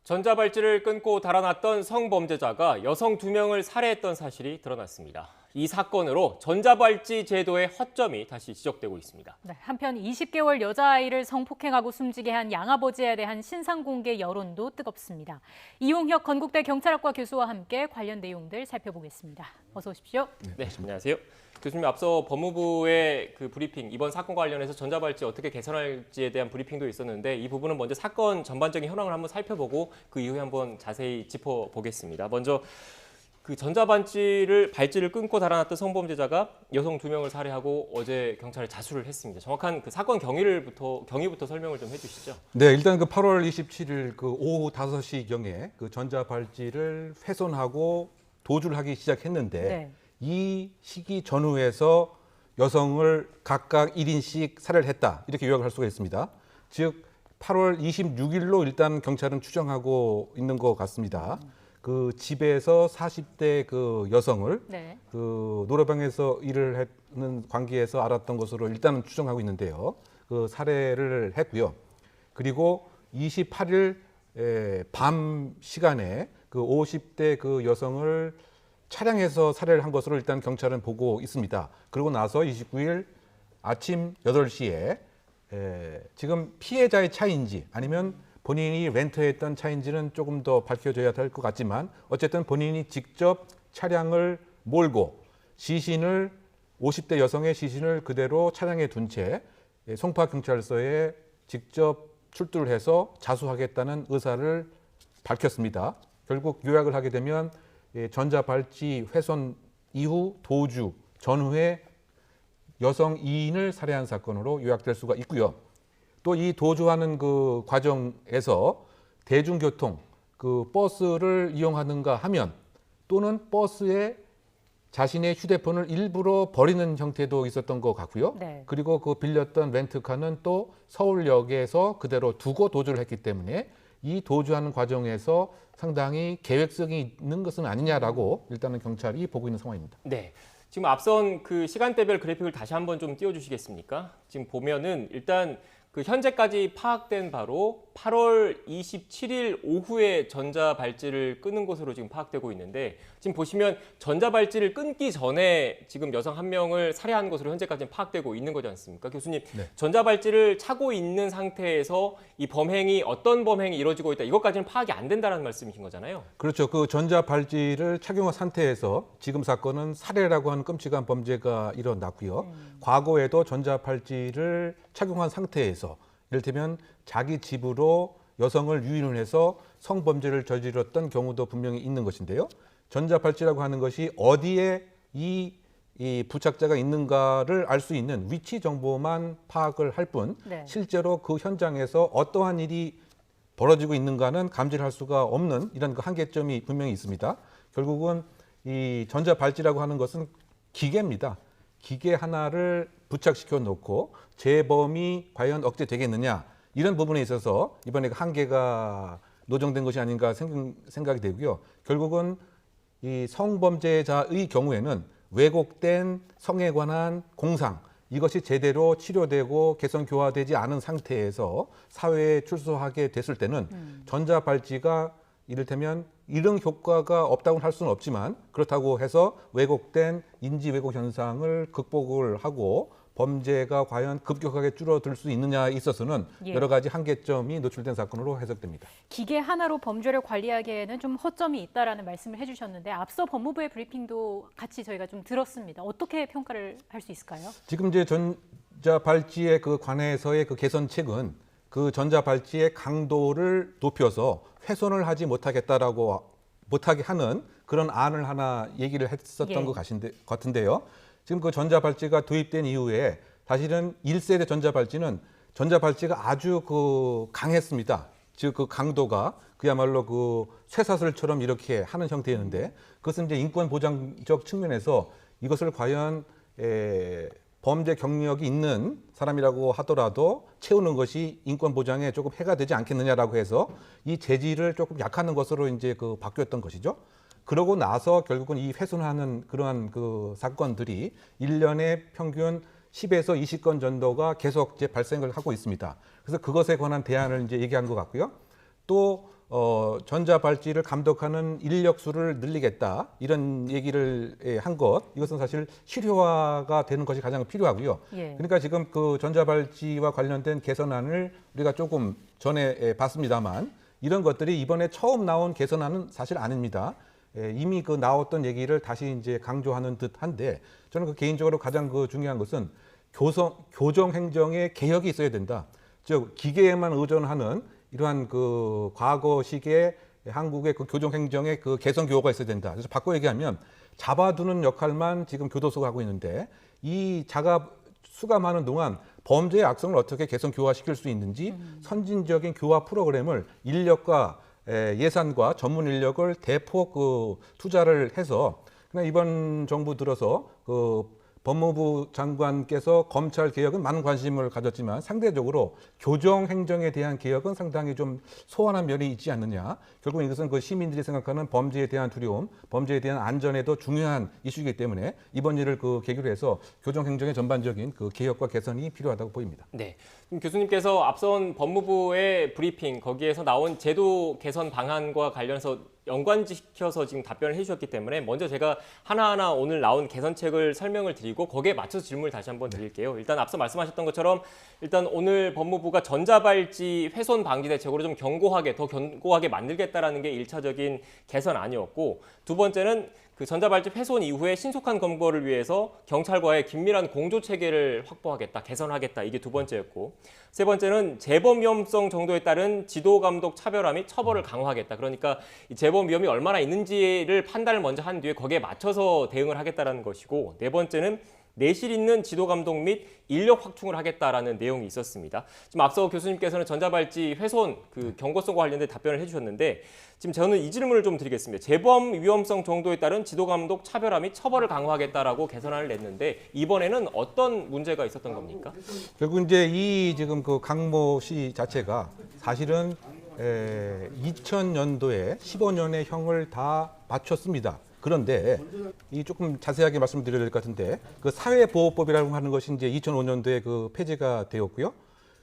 전자발찌를 끊고 달아났던 성범죄자가 여성 2명을 살해했던 사실이 드러났습니다. 이 사건으로 전자발찌 제도의 허점이 다시 지적되고 있습니다. 네, 한편 20개월 여자아이를 성폭행하고 숨지게 한 양아버지에 대한 신상공개 여론도 뜨겁습니다. 이용혁 건국대 경찰학과 교수와 함께 관련 내용들 살펴보겠습니다. 어서 오십시오. 네, 안녕하세요. 교수님, 앞서 법무부의 브리핑, 이번 사건 관련해서 전자발찌 어떻게 개선할지에 대한 브리핑도 있었는데 이 부분은 먼저 사건 전반적인 현황을 한번 살펴보고 그 이후에 한번 자세히 짚어보겠습니다. 먼저 전자발찌를 끊고 달아났던 성범죄자가 여성 2명을 살해하고 어제 경찰에 자수를 했습니다. 정확한 사건 경위부터 설명을 좀 해주시죠. 네, 일단 8월 27일 오후 5시경에 전자발찌를 훼손하고 도주를 하기 시작했는데 네. 이 시기 전후에서 여성을 각각 1인씩 살해를 했다, 이렇게 요약을 할 수가 있습니다. 즉 8월 26일로 일단 경찰은 추정하고 있는 것 같습니다. 그 집에서 40대 여성을 네. 노래방에서 일을 하는 관계에서 알았던 것으로 일단은 추정하고 있는데요. 살해를 했고요. 그리고 28일 밤 시간에 50대 여성을 차량에서 살해를 한 것으로 일단 경찰은 보고 있습니다. 그러고 나서 29일 아침 8시에 지금 피해자의 차인지 아니면 본인이 렌트했던 차인지는 조금 더 밝혀져야 될 것 같지만 어쨌든 본인이 직접 차량을 몰고 50대 여성의 시신을 그대로 차량에 둔 채 송파경찰서에 직접 출두를 해서 자수하겠다는 의사를 밝혔습니다. 결국 요약을 하게 되면 전자발찌 훼손 이후 도주 전후에 여성 2인을 살해한 사건으로 요약될 수가 있고요. 또 이 도주하는 과정에서 대중교통 버스를 이용하는가 하면 또는 버스에 자신의 휴대폰을 일부러 버리는 형태도 있었던 것 같고요. 네. 그리고 빌렸던 렌트카는 또 서울역에서 그대로 두고 도주를 했기 때문에 이 도주하는 과정에서 상당히 계획성이 있는 것은 아니냐라고 일단은 경찰이 보고 있는 상황입니다. 네. 지금 앞선 시간대별 그래픽을 다시 한번 좀 띄워주시겠습니까? 지금 보면은 일단 현재까지 파악된 바로 8월 27일 오후에 전자발찌를 끊은 것으로 지금 파악되고 있는데 지금 보시면 전자발찌를 끊기 전에 지금 여성 1명을 살해한 것으로 현재까지는 파악되고 있는 거지 않습니까? 교수님, 네. 전자발찌를 차고 있는 상태에서 이 범행이 어떤 범행이 이루어지고 있다, 이것까지는 파악이 안 된다는 말씀이신 거잖아요. 그렇죠. 전자발찌를 착용한 상태에서 지금 사건은 살해라고 하는 끔찍한 범죄가 일어났고요. 과거에도 전자발찌를 착용한 상태에서 이를테면 자기 집으로 여성을 유인해서 성범죄를 저질렀던 경우도 분명히 있는 것인데요. 전자발찌라고 하는 것이 어디에 이 부착자가 있는가를 알 수 있는 위치 정보만 파악을 할 뿐, 네. 실제로 그 현장에서 어떠한 일이 벌어지고 있는가는 감지할 수가 없는 이런 한계점이 분명히 있습니다. 결국은 이 전자발찌라고 하는 것은 기계입니다. 기계 하나를 부착시켜 놓고 재범이 과연 억제되겠느냐, 이런 부분에 있어서 이번에 한계가 노정된 것이 아닌가 생각이 되고요. 결국은 이 성범죄자의 경우에는 왜곡된 성에 관한 공상, 이것이 제대로 치료되고 개선 교화되지 않은 상태에서 사회에 출소하게 됐을 때는 전자발찌가 이를테면 이런 효과가 없다고 할 수는 없지만 그렇다고 해서 왜곡된 인지 왜곡 현상을 극복을 하고 범죄가 과연 급격하게 줄어들 수 있느냐에 있어서는 여러 가지 한계점이 노출된 사건으로 해석됩니다. 기계 하나로 범죄를 관리하기에는 좀 허점이 있다라는 말씀을 해주셨는데 앞서 법무부의 브리핑도 같이 저희가 좀 들었습니다. 어떻게 평가를 할 수 있을까요? 지금 이제 전자발찌에 관해서의 개선책은 전자발찌의 강도를 높여서 훼손을 하지 못하게 하는 그런 안을 하나 얘기를 했었던 것 같은데요. 지금 전자발찌가 도입된 이후에 사실은 1세대 전자발찌가 아주 강했습니다. 즉 강도가 그야말로 쇠사슬처럼 이렇게 하는 형태였는데 그것은 이제 인권 보장적 측면에서 이것을 과연 범죄 경력이 있는 사람이라고 하더라도 채우는 것이 인권 보장에 조금 해가 되지 않겠느냐라고 해서 이 재질을 조금 약하는 것으로 이제 바뀌었던 것이죠. 그러고 나서 결국은 이 훼손하는 그러한 사건들이 1년에 평균 10에서 20건 정도가 계속 이제 발생을 하고 있습니다. 그래서 그것에 관한 대안을 이제 얘기한 것 같고요. 또 전자발찌를 감독하는 인력 수를 늘리겠다 이런 얘기를 한 것, 이것은 사실 실효화가 되는 것이 가장 필요하고요. 예. 그러니까 지금 그 전자발찌와 관련된 개선안을 우리가 조금 전에 봤습니다만 이런 것들이 이번에 처음 나온 개선안은 사실 아닙니다. 이미 그 나왔던 얘기를 다시 이제 강조하는 듯한데 저는 그 개인적으로 가장 그 중요한 것은 교정 행정의 개혁이 있어야 된다. 즉 기계에만 의존하는 이러한 그 과거식의 한국의 그 교정 행정의 그 개선 교호가 있어야 된다. 그래서 바꿔 얘기하면 잡아두는 역할만 지금 교도소가 하고 있는데 이 수가 많은 동안 범죄의 악성을 어떻게 개선 교화시킬 수 있는지 선진적인 교화 프로그램을 인력과 예산과 전문 인력을 대폭 투자를 해서 그냥 이번 정부 들어서 법무부 장관께서 검찰 개혁은 많은 관심을 가졌지만 상대적으로 교정 행정에 대한 개혁은 상당히 좀 소홀한 면이 있지 않느냐. 결국 이것은 그 시민들이 생각하는 범죄에 대한 두려움, 범죄에 대한 안전에도 중요한 이슈이기 때문에 이번 일을 그 계기로 해서 교정 행정의 전반적인 그 개혁과 개선이 필요하다고 보입니다. 네. 교수님께서 앞선 법무부의 브리핑 거기에서 나온 제도 개선 방안과 관련해서 연관시켜서 지금 답변을 해주셨기 때문에 먼저 제가 하나하나 오늘 나온 개선책을 설명을 드리고 거기에 맞춰서 질문을 다시 한번 드릴게요. 일단 앞서 말씀하셨던 것처럼 일단 오늘 법무부가 전자발찌 훼손 방지 대책으로 좀 더 견고하게 만들겠다라는 게 1차적인 개선안이었고 두 번째는 그 전자발찌 훼손 이후에 신속한 검거를 위해서 경찰과의 긴밀한 공조 체계를 확보하겠다, 개선하겠다 이게 두 번째였고 세 번째는 재범 위험성 정도에 따른 지도 감독 차별화 및 처벌을 강화하겠다. 그러니까 이 재범 위험이 얼마나 있는지를 판단을 먼저 한 뒤에 거기에 맞춰서 대응을 하겠다라는 것이고 네 번째는 내실 있는 지도 감독 및 인력 확충을 하겠다라는 내용이 있었습니다. 지금 앞서 교수님께서는 전자발찌 훼손 그 경고성과 관련된 답변을 해주셨는데 지금 저는 이 질문을 좀 드리겠습니다. 재범 위험성 정도에 따른 지도 감독 차별화 및 처벌을 강화하겠다라고 개선안을 냈는데 이번에는 어떤 문제가 있었던 겁니까? 결국 이제 이 지금 그 강모 씨 자체가 사실은 2000년도에 15년의 형을 다 마쳤습니다. 그런데 이 조금 자세하게 말씀드려야 될 것 같은데 그 사회보호법이라고 하는 것이 이제 2005년도에 그 폐지가 되었고요.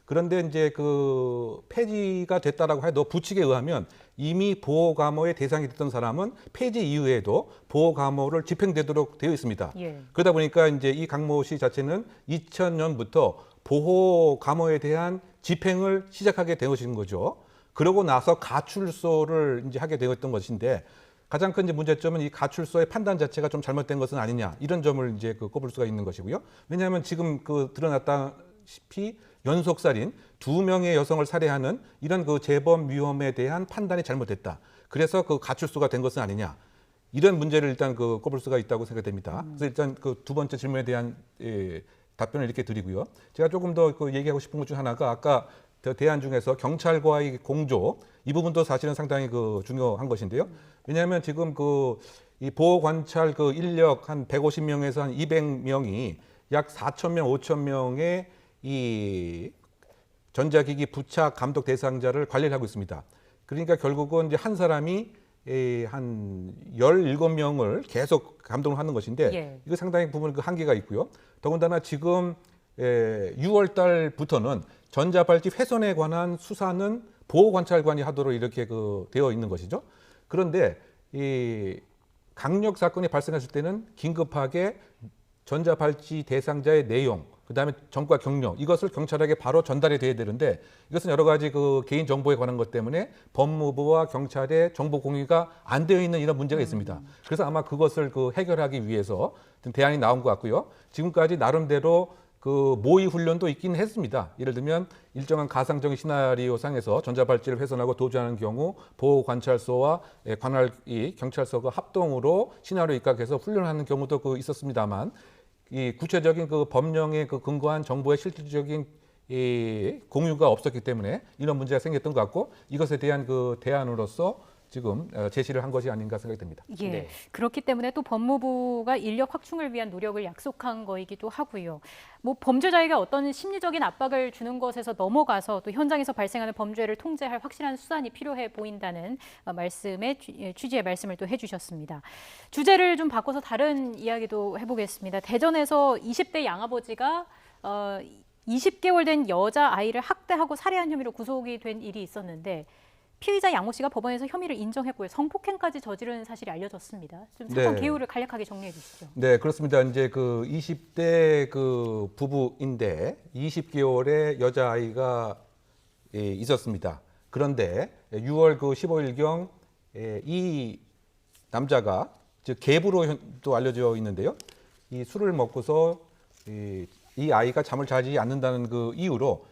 그런데 이제 그 폐지가 됐다라고 해도 부칙에 의하면 이미 보호감호의 대상이 됐던 사람은 폐지 이후에도 보호감호를 집행되도록 되어 있습니다. 예. 그러다 보니까 이제 이 강모 씨 자체는 2000년부터 보호감호에 대한 집행을 시작하게 되어진 거죠. 그러고 나서 가출소를 이제 하게 되었던 것인데 가장 큰 이제 문제점은 이 가출소의 판단 자체가 좀 잘못된 것은 아니냐 이런 점을 이제 꼽을 수가 있는 것이고요. 왜냐하면 지금 드러났다시피 연속살인 2명의 여성을 살해하는 이런 그 재범 위험에 대한 판단이 잘못됐다. 그래서 그 가출소가 된 것은 아니냐. 이런 문제를 일단 꼽을 수가 있다고 생각됩니다. 그래서 일단 그 두 번째 질문에 대한 답변을 이렇게 드리고요. 제가 조금 더 얘기하고 싶은 것 중 하나가 아까 대안 중에서 경찰과의 공조 이 부분도 사실은 상당히 중요한 것인데요. 왜냐하면 지금 이 보호관찰 인력 한 150명에서 한 200명이 약 4,000명, 5,000명의 이 전자기기 부착 감독 대상자를 관리를 하고 있습니다. 그러니까 결국은 이제 한 사람이 한 17명을 계속 감독을 하는 것인데 예. 이거 상당히 부분 한계가 있고요. 더군다나 지금 6월 달부터는 전자발찌 훼손에 관한 수사는 보호관찰관이 하도록 이렇게 되어 있는 것이죠. 그런데 이 강력 사건이 발생했을 때는 긴급하게 전자발찌 대상자의 내용, 그다음에 정과 경력 이것을 경찰에게 바로 전달이 돼야 되는데 이것은 여러 가지 개인 정보에 관한 것 때문에 법무부와 경찰의 정보 공유가 안 되어 있는 이런 문제가 있습니다. 그래서 아마 그것을 해결하기 위해서 대안이 나온 것 같고요. 지금까지 나름대로 모의 훈련도 있긴 했습니다. 예를 들면 일정한 가상적인 시나리오 상에서 전자발찌를 훼손하고 도주하는 경우 보호관찰소와 관할 경찰서가 합동으로 시나리오 입각해서 훈련하는 경우도 있었습니다만 이 구체적인 법령에 근거한 정보의 실질적인 공유가 없었기 때문에 이런 문제가 생겼던 것 같고 이것에 대한 대안으로서 지금 제시를 한 것이 아닌가 생각이 듭니다. 예, 네. 그렇기 때문에 또 법무부가 인력 확충을 위한 노력을 약속한 거이기도 하고요. 범죄자에게 어떤 심리적인 압박을 주는 것에서 넘어가서 또 현장에서 발생하는 범죄를 통제할 확실한 수단이 필요해 보인다는 취지의 말씀을 또 해주셨습니다. 주제를 좀 바꿔서 다른 이야기도 해보겠습니다. 대전에서 20대 양아버지가 20개월 된 여자아이를 학대하고 살해한 혐의로 구속이 된 일이 있었는데 피의자 양모 씨가 법원에서 혐의를 인정했고요. 성폭행까지 저지른 사실이 알려졌습니다. 좀 사건 네. 개요를 간략하게 정리해 주시죠. 네, 그렇습니다. 이제 그 20대 그 부부인데 20개월의 여자아이가 있었습니다. 그런데 6월 그 15일경 이 남자가 즉 계부로도 알려져 있는데요. 이 술을 먹고서 이 아이가 잠을 자지 않는다는 그 이유로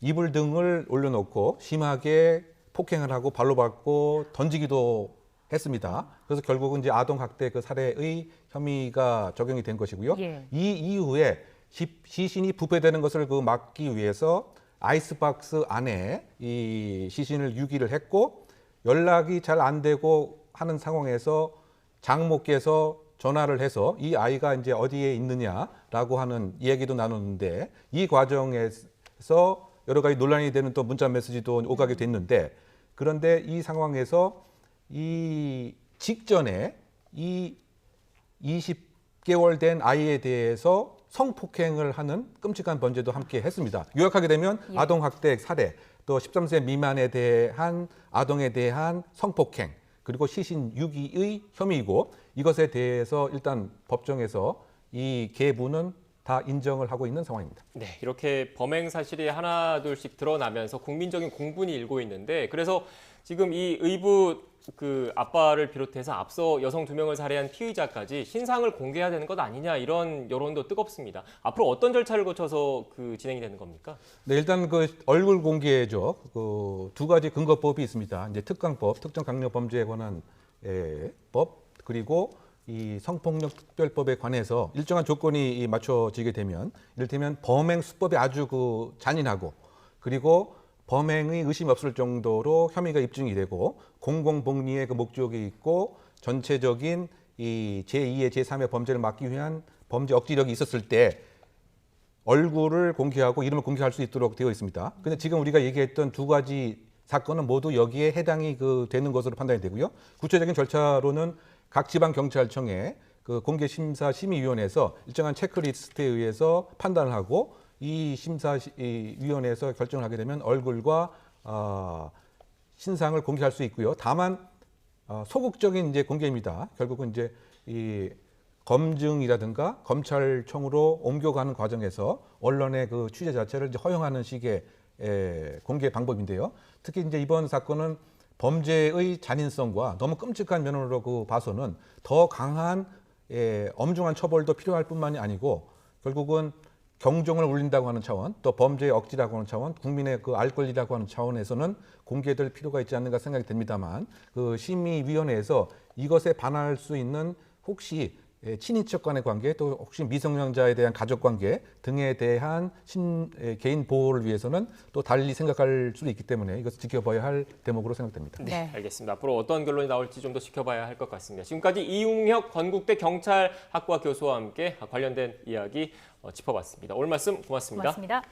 이불 등을 올려놓고 심하게 폭행을 하고 발로 밟고 던지기도 했습니다. 그래서 결국은 이제 아동 학대 그 살해의 혐의가 적용이 된 것이고요. 예. 이 이후에 시신이 부패되는 것을 그 막기 위해서 아이스박스 안에 이 시신을 유기를 했고 연락이 잘 안 되고 하는 상황에서 장모께서 전화를 해서 이 아이가 이제 어디에 있느냐라고 하는 이야기도 나눴는데 이 과정에서 여러 가지 논란이 되는 또 문자 메시지도 오가게 됐는데 그런데 이 상황에서 이 직전에 이 20개월 된 아이에 대해서 성폭행을 하는 끔찍한 범죄도 함께 했습니다. 요약하게 되면 예. 아동학대 살해, 또 13세 미만에 대한 아동에 대한 성폭행, 그리고 시신 유기의 혐의이고 이것에 대해서 일단 법정에서 이 계부는 다 인정을 하고 있는 상황입니다. 네, 이렇게 범행 사실이 하나 둘씩 드러나면서 국민적인 공분이 일고 있는데 그래서 지금 이 의붓 그 아빠를 비롯해서 앞서 여성 2명을 살해한 피의자까지 신상을 공개해야 되는 것 아니냐 이런 여론도 뜨겁습니다. 앞으로 어떤 절차를 거쳐서 그 진행이 되는 겁니까? 네, 일단 그 얼굴 공개죠. 그 두 가지 근거법이 있습니다. 이제 특강법, 특정강력범죄에 관한 법, 그리고 이 성폭력 특별법에 관해서 일정한 조건이 맞춰지게 되면 이를테면 범행 수법이 아주 그 잔인하고 그리고 범행의 의심 없을 정도로 혐의가 입증이 되고 공공복리의 그 목적이 있고 전체적인 이 제2의 제3의 범죄를 막기 위한 범죄 억지력이 있었을 때 얼굴을 공개하고 이름을 공개할 수 있도록 되어 있습니다. 근데 지금 우리가 얘기했던 두 가지 사건은 모두 여기에 해당이 되는 것으로 판단이 되고요. 구체적인 절차로는 각 지방 경찰청의 그 공개 심사 심의위원회에서 일정한 체크리스트에 의해서 판단을 하고 이 심사위원회에서 결정을 하게 되면 얼굴과 신상을 공개할 수 있고요. 다만 소극적인 이제 공개입니다. 결국은 이제 이 검증이라든가 검찰청으로 옮겨가는 과정에서 언론의 그 취재 자체를 이제 허용하는 식의 공개 방법인데요. 특히 이제 이번 사건은 범죄의 잔인성과 너무 끔찍한 면으로 그 봐서는 더 강한 엄중한 처벌도 필요할 뿐만이 아니고 결국은 경종을 울린다고 하는 차원, 또 범죄의 억지라고 하는 차원, 국민의 그 알 권리라고 하는 차원에서는 공개될 필요가 있지 않는가 생각이 됩니다만 그 심의위원회에서 이것에 반할 수 있는 혹시 친인척 간의 관계 또 혹시 미성년자에 대한 가족 관계 등에 대한 개인 보호를 위해서는 또 달리 생각할 수도 있기 때문에 이것을 지켜봐야 할 대목으로 생각됩니다. 네. 알겠습니다. 앞으로 어떤 결론이 나올지 좀 더 지켜봐야 할 것 같습니다. 지금까지 이웅혁 건국대 경찰학과 교수와 함께 관련된 이야기 짚어봤습니다. 오늘 말씀 고맙습니다. 고맙습니다.